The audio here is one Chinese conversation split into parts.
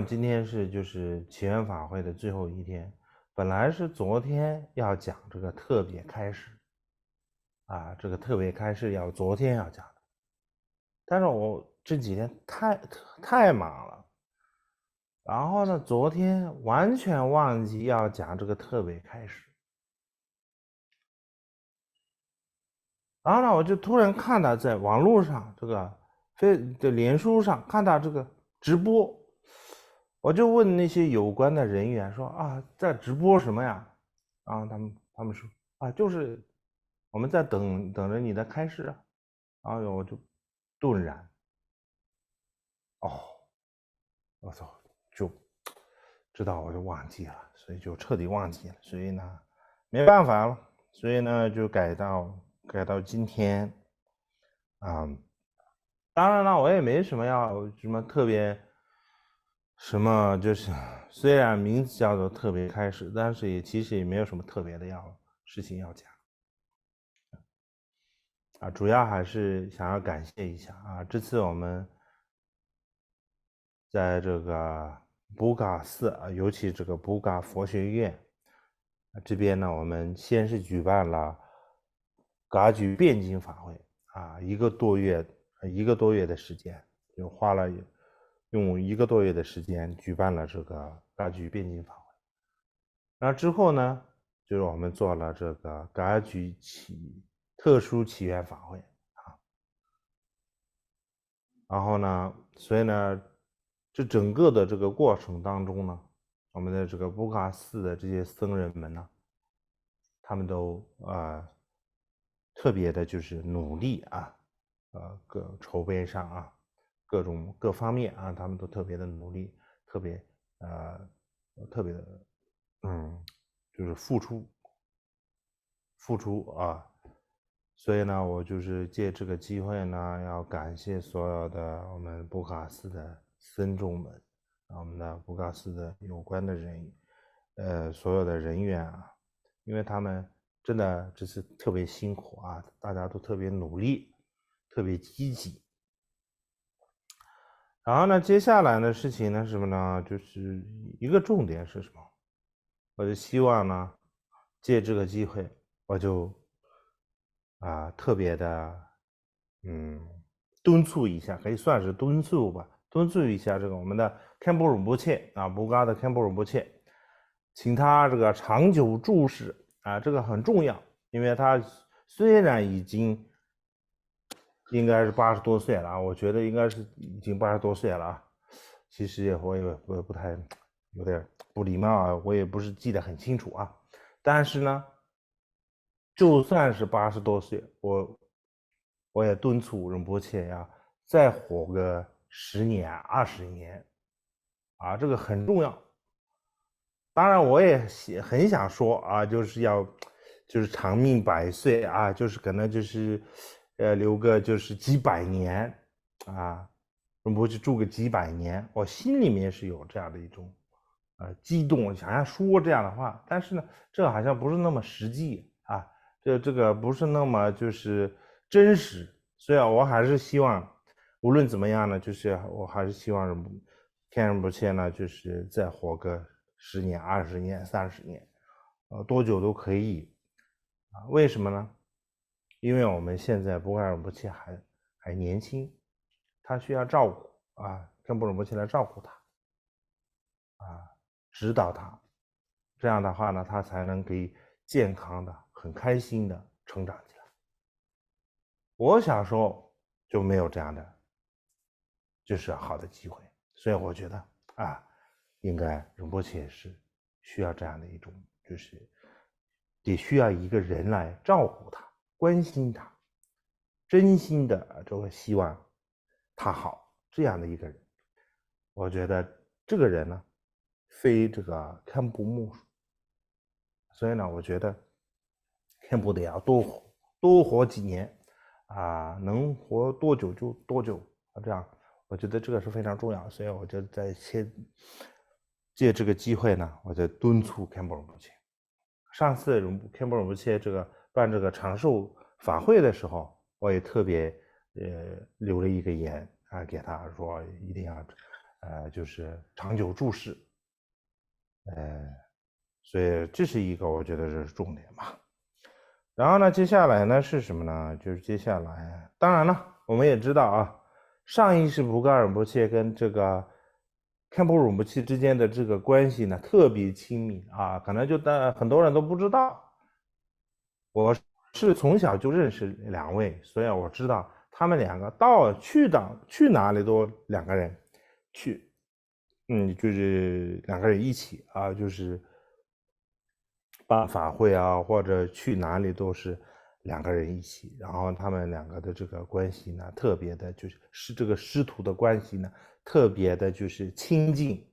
今天是就是祈愿法会的最后一天，本来是昨天要讲这个特别开示啊，这个特别开示要昨天要讲的，但是我这几天太忙了，然后呢，昨天完全忘记要讲这个特别开示，然后呢，我就突然看到在网络上这个脸书上看到这个直播，我就问那些有关的人员说啊，在直播什么呀？然后他们说啊，就是我们在等着你的开示啊。然后我就顿然，哦，我操，就知道我就忘记了，所以就彻底忘记了，所以呢，没办法了，所以呢就改到今天啊。当然了，我也没什么要什么特别什么，就是虽然名字叫做特别开始，但是其实也没有什么特别的事情要讲啊，主要还是想要感谢一下啊，这次我们在这个布嘎寺啊，尤其这个布嘎佛学院这边呢，我们先是举办了噶举辩经法会啊，一个多月的时间，就用一个多月的时间举办了这个噶举辩经法会。那之后呢，就是我们做了这个噶举特殊祈愿法会啊，然后呢，所以呢，这整个的这个过程当中呢，我们的这个布嘎寺的这些僧人们呢，他们都特别的就是努力啊，各筹备上啊，各方面啊，他们都特别的努力，特别特别的就是付出啊，所以呢，我就是借这个机会呢，要感谢所有的我们布卡寺的僧众们，我们的布卡寺的有关的所有的人员啊，因为他们真的这次特别辛苦啊，大家都特别努力，特别积极。然后呢，接下来的事情呢，什么呢？就是一个重点是什么？我就希望呢，借这个机会，我就特别的敦促一下，可以算是敦促吧，敦促一下这个我们的堪布鲁波切啊，布嘎的堪布鲁波切，请他这个长久注视啊，这个很重要，因为他虽然应该是80多岁了啊，我觉得应该是已经80多岁了啊，其实我也不太有点不礼貌啊，我也不是记得很清楚啊，但是呢，就算是80多岁，我也敦促仁波切呀，再活个10年、20年，啊，这个很重要。当然，我也很想说啊，就是长命100岁啊，就是可能就是留个就是几百年啊，仁波切住个几百年，我心里面是有这样的一种激动，想要说这样的话，但是呢，这好像不是那么实际啊，这个不是那么就是真实，所以我还是希望，无论怎么样呢，就是我还是希望天仁波切呢，就是再活个10年、20年、30年，多久都可以啊？为什么呢？因为我们现在布嘎仁波切还年轻，他需要照顾啊，跟布仁波切来照顾他啊，指导他，这样的话呢，他才能可以健康的、很开心的成长起来。我小时候就没有这样的，就是好的机会，所以我觉得啊，应该仁波切是需要这样的一种，就是得需要一个人来照顾他、关心他，真心的这个希望他好这样的一个人。我觉得这个人呢，非这个堪布莫属，所以呢，我觉得堪布得要多活几年啊，能活多久就多久啊，这样我觉得这个是非常重要，所以我就借这个机会呢，我就敦促堪布鲁切。上次堪布鲁切这个办这个长寿法会的时候，我也特别留了一个言啊，给他说一定要就是长久注视，所以这是一个我觉得是重点吧。然后呢，接下来呢是什么呢？就是接下来，当然了，我们也知道啊，上一世蒲甘仁波切跟这个堪布仁波切之间的这个关系呢特别亲密啊，可能就很多人都不知道。我是从小就认识两位，所以我知道他们两个去哪里都两个人去，就是两个人一起啊，就是办法会啊，或者去哪里都是两个人一起，然后他们两个的这个关系呢，特别的就是这个师徒的关系呢，特别的就是亲近，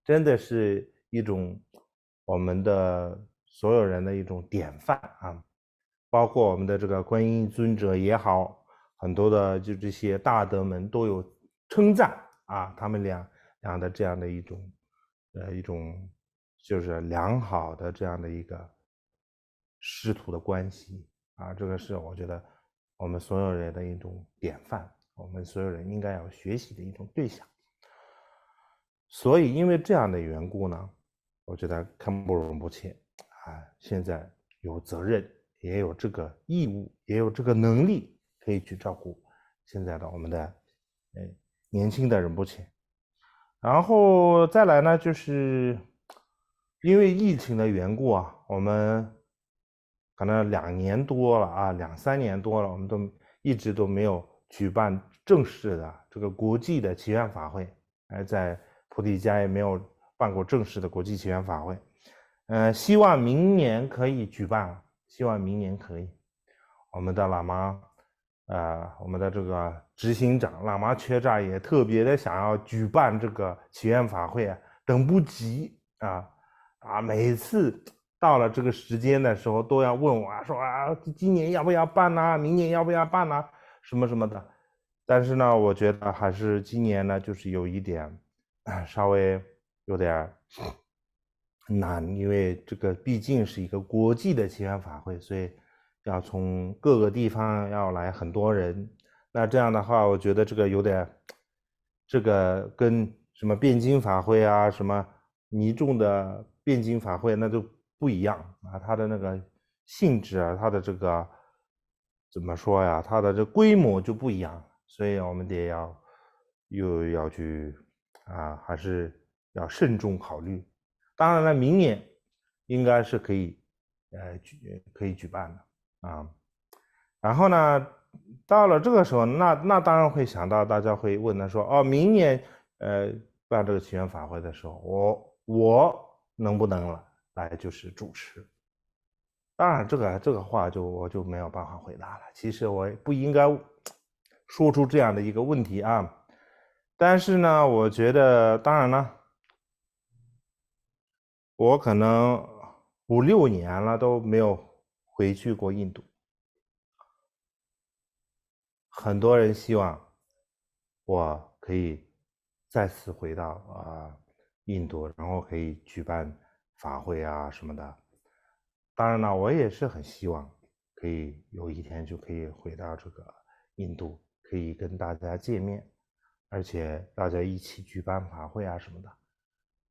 真的是一种我们的所有人的一种典范啊。包括我们的这个观音尊者也好，很多的就这些大德们都有称赞啊，他们俩的这样的一种就是良好的这样的一个师徒的关系啊，这个是我觉得我们所有人的一种典范，我们所有人应该要学习的一种对象。所以因为这样的缘故呢，我觉得堪布仁波切啊，现在有责任，也有这个义务，也有这个能力，可以去照顾现在的我们的年轻的仁波切。然后再来呢，就是因为疫情的缘故啊，我们可能2年多了啊，2、3年多了，我们都一直都没有举办正式的这个国际的祈愿法会，在菩提家也没有办过正式的国际祈愿法会。希望明年可以举办，希望明年可以。我们的喇嘛，我们的这个执行长喇嘛缺扎也特别的想要举办这个祈愿法会啊，等不及啊，每次到了这个时间的时候都要问我说啊，今年要不要办呢？明年要不要办呢？什么什么的。但是呢，我觉得还是今年呢，就是有一点稍微有点难，因为这个毕竟是一个国际的祈愿法会，所以要从各个地方要来很多人。那这样的话，我觉得这个有点，这个跟什么辩经法会啊，什么尼众的辩经法会那就不一样啊，它的那个性质啊，它的这个怎么说呀，它的这规模就不一样，所以我们得又要去还是要慎重考虑。当然了，明年应该是可以举办的啊。然后呢，到了这个时候，那当然会想到大家会问他说，哦，明年办这个祈愿法会的时候，我能不能来就是主持？当然，这个话我就没有办法回答了。其实我不应该说出这样的一个问题啊。但是呢，我觉得，当然了，我可能5、6年了都没有回去过印度。很多人希望我可以再次回到印度，然后可以举办法会啊什么的。当然了，我也是很希望可以有一天就可以回到这个印度，可以跟大家见面，而且大家一起举办法会啊什么的。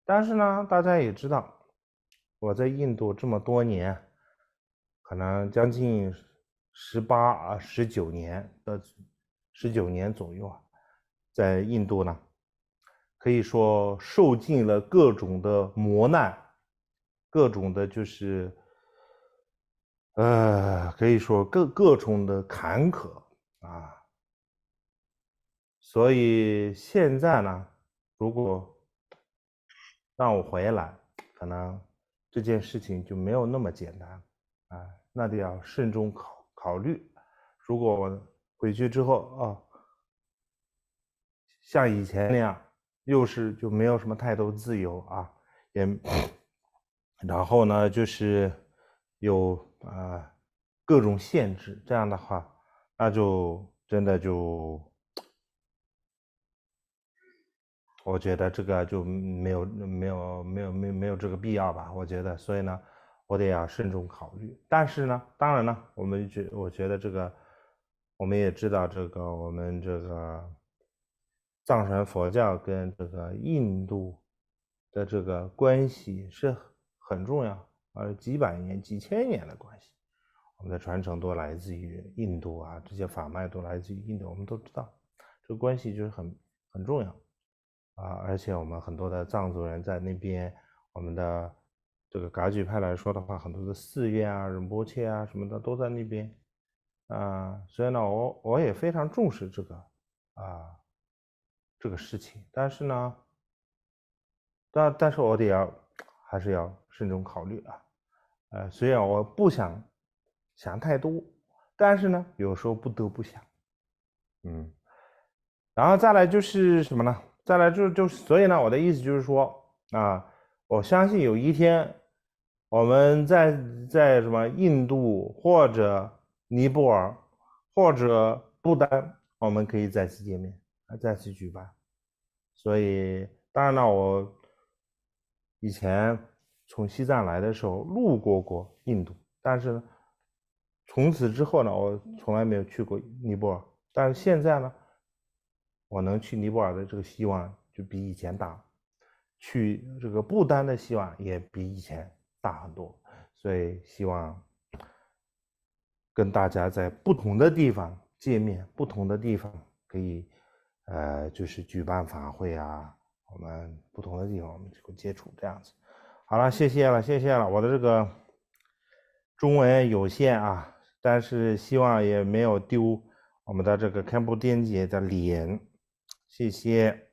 但是呢，大家也知道，我在印度这么多年，可能将近18、19年左右啊，在印度呢，可以说受尽了各种的磨难，各种的就是可以说各种的坎坷啊。所以现在呢，如果让我回来，可能这件事情就没有那么简单那得要慎重考虑。如果我回去之后像以前那样，又是就没有什么太多自由然后呢就是有各种限制，这样的话，那就真的就。我觉得这个就没有这个必要吧，我觉得，所以呢，我得要慎重考虑。但是呢，当然呢，我觉得这个，我们也知道这个，我们这个藏传佛教跟这个印度的这个关系是很重要，几百年、几千年的关系。我们的传承都来自于印度啊，这些法脉都来自于印度，我们都知道，这个关系就是很重要而且我们很多的藏族人在那边，我们的这个噶举派来说的话，很多的寺院啊、仁波切啊什么的都在那边所以呢，我也非常重视这个这个事情，但是呢，但是我还是要慎重考虑虽然我不想太多，但是呢，有时候不得不想，然后再来就是什么呢？再来所以呢，我的意思就是说我相信有一天，我们在什么印度或者尼泊尔或者不丹，我们可以再次见面，再次举办。所以当然了，我以前从西藏来的时候路过印度，但是呢，从此之后呢，我从来没有去过尼泊尔。但是现在呢，我能去尼泊尔的这个希望就比以前大，去这个不丹的希望也比以前大很多。所以希望跟大家在不同的地方见面，不同的地方可以就是举办法会我们不同的地方我们就接触这样子。好了，谢谢了，我的这个中文有限但是希望也没有丢我们的这个堪布甸姐的脸，谢谢。